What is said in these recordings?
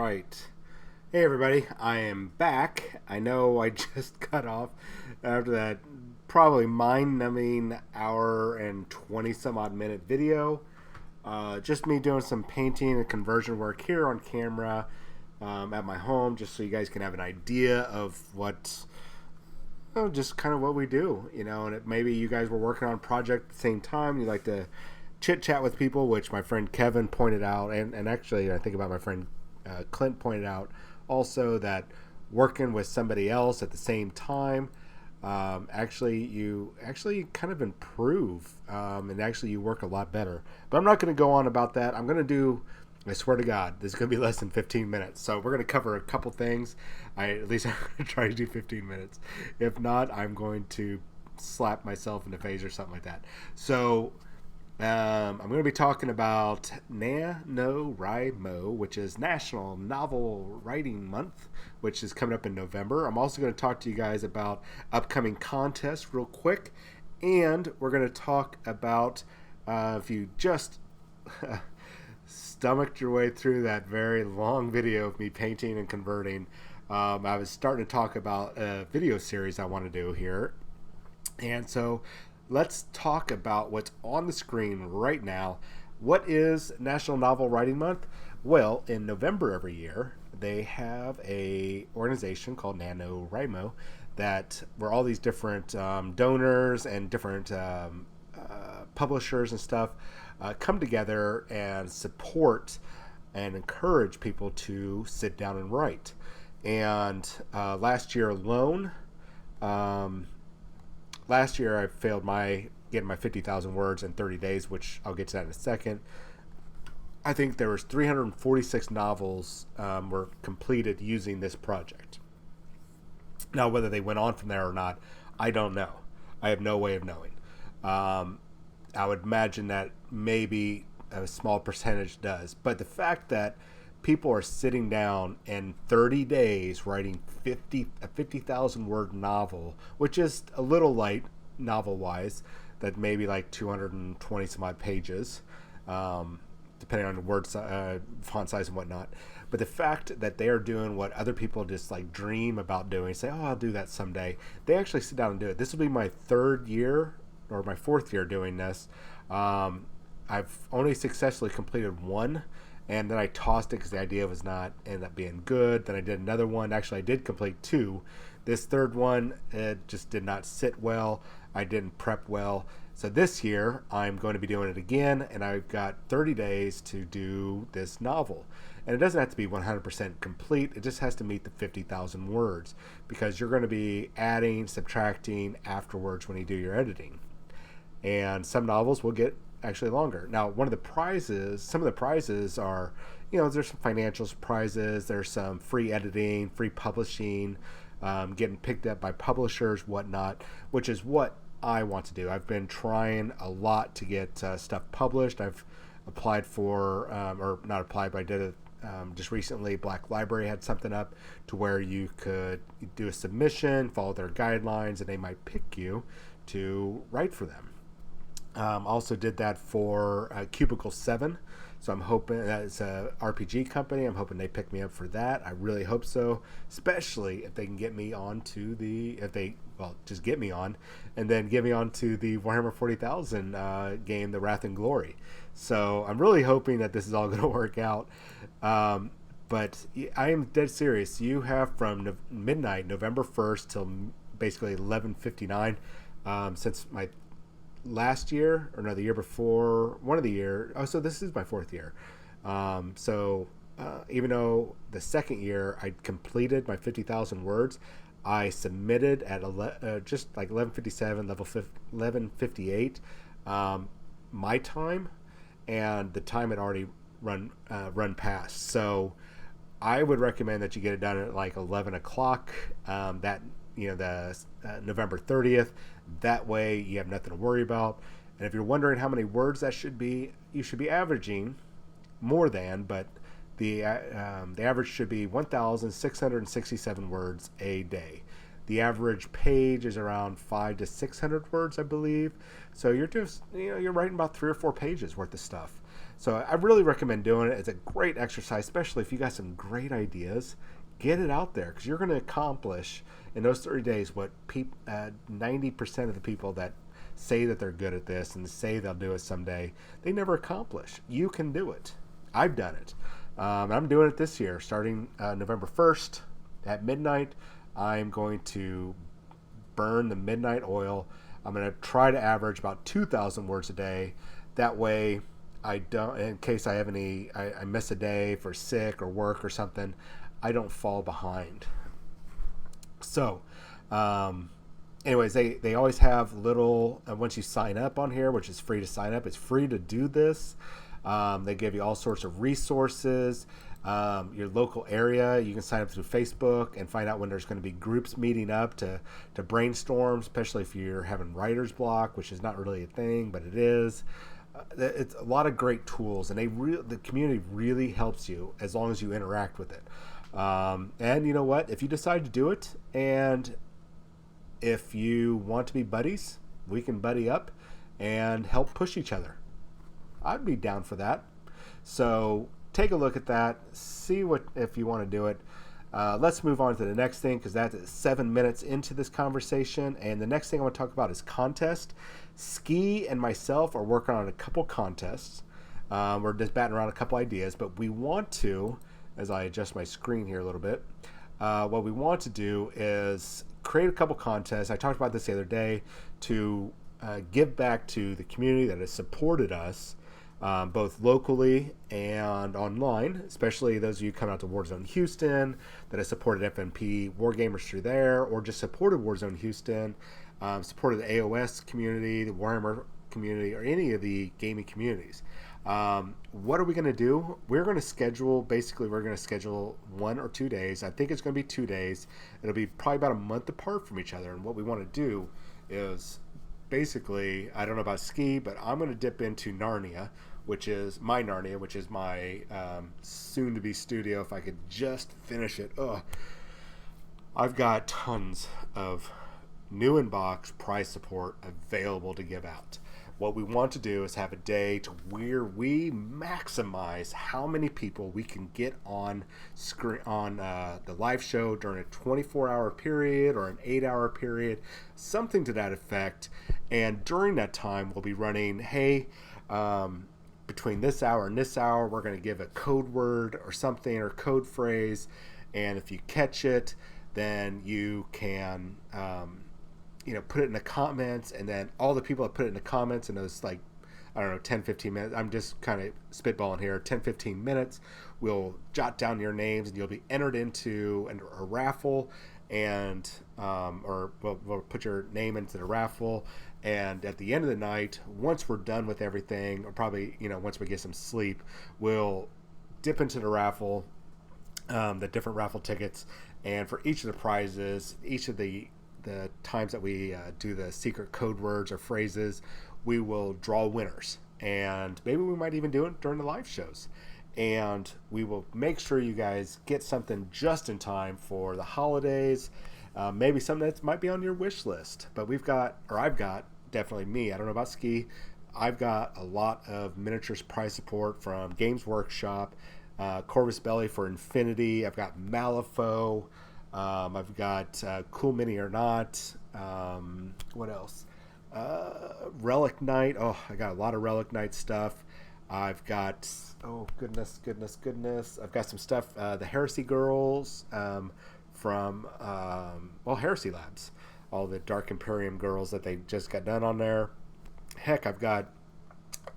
right. Hey everybody, I am back. I know I just cut off after that probably mind-numbing hour and 20 some odd minute video. Just me doing some painting and conversion work here on camera at my home, just so you guys can have an idea of what, just kind of what we do, and maybe you guys were working on a project at the same time. You like to chit chat with people, which my friend Kevin pointed out, and actually I think about my friend Clint pointed out also that working with somebody else at the same time, you kind of improve, and actually you work a lot better. But I'm not going to go on about that. I swear to God, this is going to be less than 15 minutes. So we're going to cover a couple things. At least I'm going to try to do 15 minutes. If not, I'm going to slap myself in the face or something like that. So I'm going to be talking about NaNoWriMo, which is National Novel Writing Month, which is coming up in November. I'm also going to talk to you guys about upcoming contests real quick. And we're going to talk about, if you just stomached your way through that very long video of me painting and converting, I was starting to talk about a video series I want to do here. And so let's talk about what's on the screen right now. What is National Novel Writing Month? Well, in November every year, they have a organization called NaNoWriMo where all these different donors and different publishers and stuff come together and support and encourage people to sit down and write. And last year alone, last year I failed getting my 50,000 words in 30 days, which I'll get to that in a second. I think there was 346 novels were completed using this project. Now, whether they went on from there or not, I don't know. I have no way of knowing. I would imagine that maybe a small percentage does. But the fact that people are sitting down in 30 days writing a 50,000 word novel, which is a little light novel-wise, that maybe like 220 some odd pages, depending on the font size and whatnot. But the fact that they are doing what other people just like dream about doing, say, oh, I'll do that someday. They actually sit down and do it. This will be my third year or my fourth year doing this. I've only successfully completed one, and then I tossed it because the idea was not ended up being good. Then I did another one. Actually, I did complete two. This third one, it just did not sit well. I didn't prep well. So this year, I'm going to be doing it again, and I've got 30 days to do this novel. And it doesn't have to be 100% complete. It just has to meet the 50,000 words, because you're going to be adding, subtracting afterwards when you do your editing. And some novels will get actually longer. Now, some of the prizes are, there's some financial prizes, there's some free editing, free publishing, getting picked up by publishers, whatnot, which is what I want to do. I've been trying a lot to get stuff published. I've applied for, or not applied, but I did it just recently. Black Library had something up to where you could do a submission, follow their guidelines, and they might pick you to write for them. Also did that for Cubicle 7. So I'm hoping that it's a RPG company. I'm hoping they pick me up for that. I really hope so, especially if they can get me onto just get me on, and then get me onto the Warhammer 40,000 game, The Wrath and Glory. So I'm really hoping that this is all going to work out. But I am dead serious. You have from midnight, November 1st, till basically 11:59, since my last year, or no, the year before, one of the year. Oh, so this is my fourth year. Even though the second year I completed my 50,000 words, I submitted at just like 11:57, 11:58, my time, and the time had already run past. So I would recommend that you get it done at like 11 o'clock. The November 30th. That way you have nothing to worry about. And if you're wondering how many words that should be, you should be averaging more than, but the average should be 1,667 words a day. The average page is around 500 to 600 words, I believe. So you're just, you're writing about 3 or 4 pages worth of stuff. So I really recommend doing it. It's a great exercise, especially if you got some great ideas. Get it out there, because you're going to accomplish in those 30 days what 90% of the people that say that they're good at this and say they'll do it someday, they never accomplish. You can do it. I've done it. I'm doing it this year, starting November 1st at midnight. I'm going to burn the midnight oil. I'm going to try to average about 2,000 words a day. That way, I don't, in case I have I miss a day for sick or work or something, I don't fall behind. So, anyways, they always have little, once you sign up on here, which is free to sign up, it's free to do this. They give you all sorts of resources. Your local area, you can sign up through Facebook and find out when there's going to be groups meeting up to brainstorm, especially if you're having writer's block, which is not really a thing, but it is. It's a lot of great tools, and the community really helps you as long as you interact with it. And you know what? If you decide to do it, and if you want to be buddies, we can buddy up and help push each other. I'd be down for that. So take a look at that. See if you want to do it. Let's move on to the next thing, because that's 7 minutes into this conversation. And the next thing I want to talk about is contest. Ski and myself are working on a couple contests. We're just batting around a couple ideas, but we want to, as I adjust my screen here a little bit, what we want to do is create a couple contests. I talked about this the other day, to give back to the community that has supported us, both locally and online, especially those of you coming out to Warzone Houston that have supported FNP Wargamers through there, or just supported Warzone Houston, supported the AOS community, the Warhammer community, or any of the gaming communities. What are we going to do? We're going to schedule 1 or 2 days. I think it's going to be 2 days. It'll be probably about a month apart from each other. And what we want to do is basically, I don't know about ski, but I'm going to dip into Narnia, which is my soon-to-be studio. If I could just finish it. I've got tons of new in-box prize support available to give out. What we want to do is have a day to where we maximize how many people we can get on screen on the live show during a 24-hour period or an 8-hour period, something to that effect. And during that time, we'll be running, between this hour and this hour, we're going to give a code word or something, or code phrase. And if you catch it, then you can put it in the comments, and then all the people that put it in the comments in those 10, 15 minutes, I'm just kind of spitballing here, 10, 15 minutes, we'll jot down your names and you'll be entered into a raffle, and we'll put your name into the raffle. And at the end of the night, once we're done with everything, or probably, once we get some sleep, we'll dip into the raffle, the different raffle tickets, and for each of the prizes, each of the times that we do the secret code words or phrases, we will draw winners, and maybe we might even do it during the live shows. And we will make sure you guys get something just in time for the holidays, maybe something that might be on your wish list. But I've got, definitely me, I don't know about ski, I've got a lot of miniatures prize support from Games Workshop, Corvus Belli for Infinity, I've got Malifaux, I've got Cool Mini or Not. What else? Relic Knight. Oh, I got a lot of Relic Knight stuff. I've got, goodness. I've got some stuff, the Heresy Girls from, Heresy Labs. All the Dark Imperium girls that they just got done on there. Heck, I've got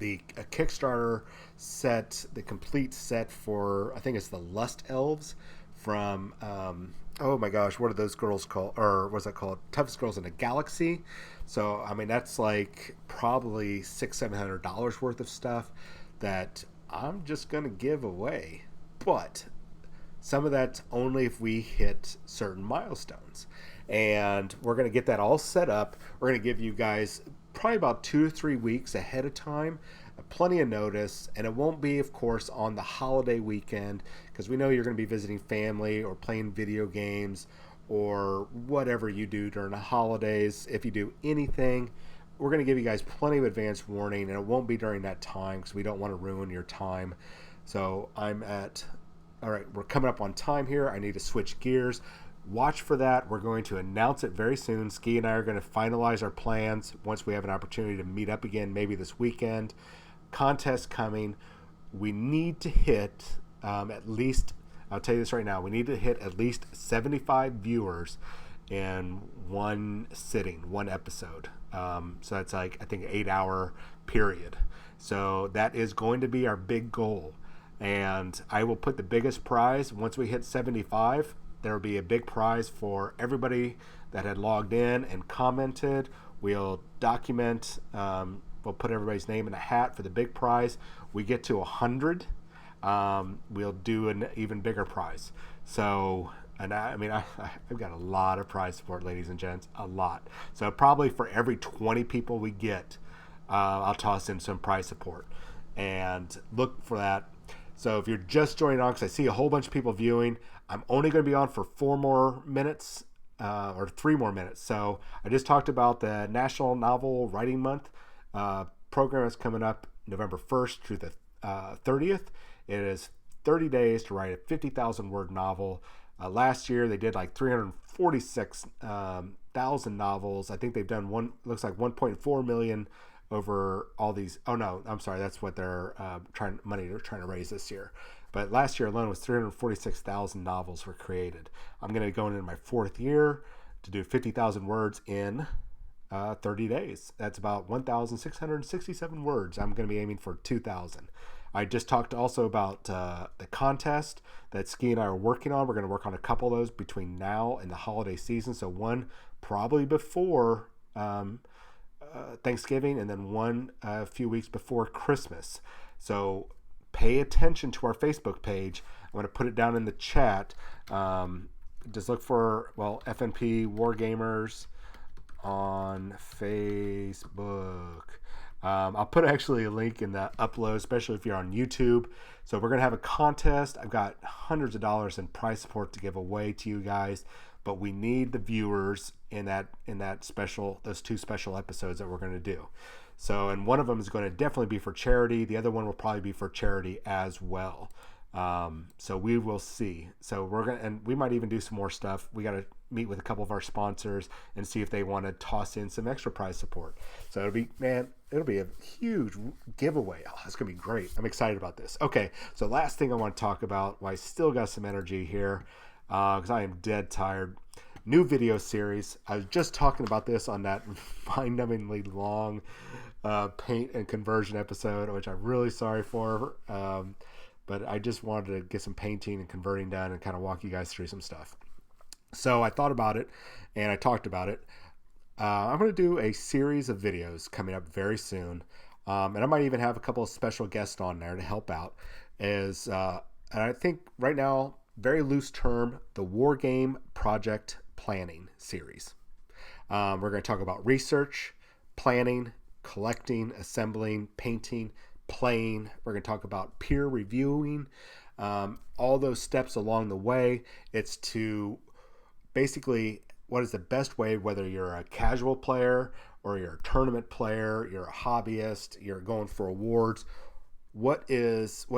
a Kickstarter set, the complete set for, I think it's the Lust Elves from, oh my gosh, what are those girls called? Or what's that called? Toughest Girls in the Galaxy. So, that's probably $600-700 worth of stuff that I'm just going to give away. But some of that's only if we hit certain milestones. And we're going to get that all set up. We're going to give you guys probably about 2 to 3 weeks ahead of time, plenty of notice, and it won't be, of course, on the holiday weekend, because we know you're going to be visiting family or playing video games or whatever you do during the holidays. If you do anything, we're going to give you guys plenty of advance warning, and it won't be during that time because we don't want to ruin your time. So all right, we're coming up on time here. I need to switch gears. Watch for that. We're going to announce it very soon. Ski and I are going to finalize our plans once we have an opportunity to meet up again, maybe this weekend. Contest coming. We need to hit at least, I'll tell you this right now, we need to hit at least 75 viewers in one sitting, one episode. So that's like, I think, an 8-hour period. So that is going to be our big goal. And I will put the biggest prize once we hit 75. There will be a big prize for everybody that had logged in and commented. We'll document, we'll put everybody's name in a hat for the big prize. We get to 100, we'll do an even bigger prize. So, and I've got a lot of prize support, ladies and gents, a lot. So probably for every 20 people we get, I'll toss in some prize support, and look for that. So if you're just joining on, because I see a whole bunch of people viewing, I'm only going to be on for 4 more minutes, or 3 more minutes. So I just talked about the National Novel Writing Month program that's coming up November 1st through the 30th. It is 30 days to write a 50,000 word novel. Last year they did like 346,000 novels. I think they've done looks like 1.4 million over all these. Oh no, I'm sorry, that's what they're trying to raise this year. But last year alone was 346,000 novels were created. I'm going to go into my 4th year to do 50,000 words in 30 days. That's about 1,667 words. I'm going to be aiming for 2,000. I just talked also about the contest that Ski and I are working on. We're going to work on a couple of those between now and the holiday season. So one probably before Thanksgiving, and then one a few weeks before Christmas. So pay attention to our Facebook page. I'm going to put it down in the chat. Just look for, FNP Wargamers on Facebook. I'll put actually a link in the upload, especially if you're on YouTube. So we're going to have a contest. I've got hundreds of dollars in prize support to give away to you guys, but we need the viewers in that special, those 2 special episodes that we're going to do. So, and one of them is going to definitely be for charity. The other one will probably be for charity as well. So we will see. So we might even do some more stuff. We got to meet with a couple of our sponsors and see if they want to toss in some extra prize support. So it'll be a huge giveaway. Oh, it's going to be great. I'm excited about this. Okay. So last thing I want to talk about, I still got some energy here, because I am dead tired. New video series. I was just talking about this on that mind-numbingly long paint and conversion episode, which I'm really sorry for. But I just wanted to get some painting and converting done and kind of walk you guys through some stuff. So I thought about it and I talked about it. I'm going to do a series of videos coming up very soon. And I might even have a couple of special guests on there to help out. And I think right now, very loose term, the War Game Project Planning series. We're going to talk about research, planning, collecting, assembling, painting, playing. We're going to talk about peer reviewing, all those steps along the way. It's to basically, what is the best way, whether you're a casual player or you're a tournament player, you're a hobbyist, you're going for awards, what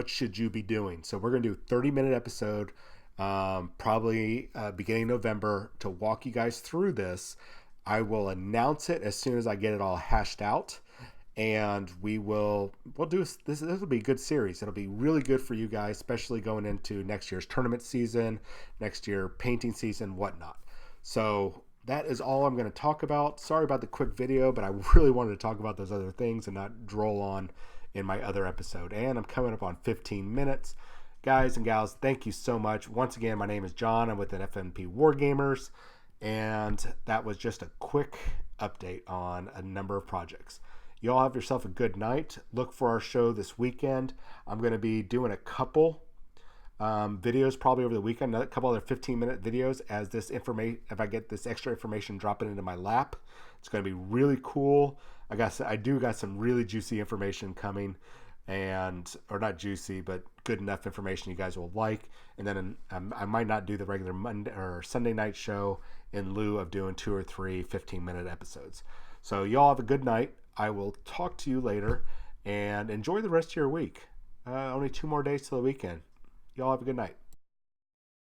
should you be doing? So we're going to do a 30-minute episode, probably beginning November, to walk you guys through this. I will announce it as soon as I get it all hashed out. And we'll do this. This will be a good series. It'll be really good for you guys, especially going into next year's tournament season, next year painting season, whatnot. So that is all I'm going to talk about. Sorry about the quick video, but I really wanted to talk about those other things and not droll on in my other episode. And I'm coming up on 15 minutes. Guys and gals, thank you so much. Once again, my name is John. I'm with an FNP Wargamers. And that was just a quick update on a number of projects. You all have yourself a good night. Look for our show this weekend. I'm going to be doing a couple videos probably over the weekend, a couple other 15-minute videos as this information, if I get this extra information dropping into my lap. It's going to be really cool. I do got some really juicy information coming, or not juicy, but good enough information you guys will like. And then I might not do the regular Monday or Sunday night show in lieu of doing 2 or 3 15-minute episodes. So y'all have a good night. I will talk to you later, and enjoy the rest of your week. Only 2 more days till the weekend. Y'all have a good night.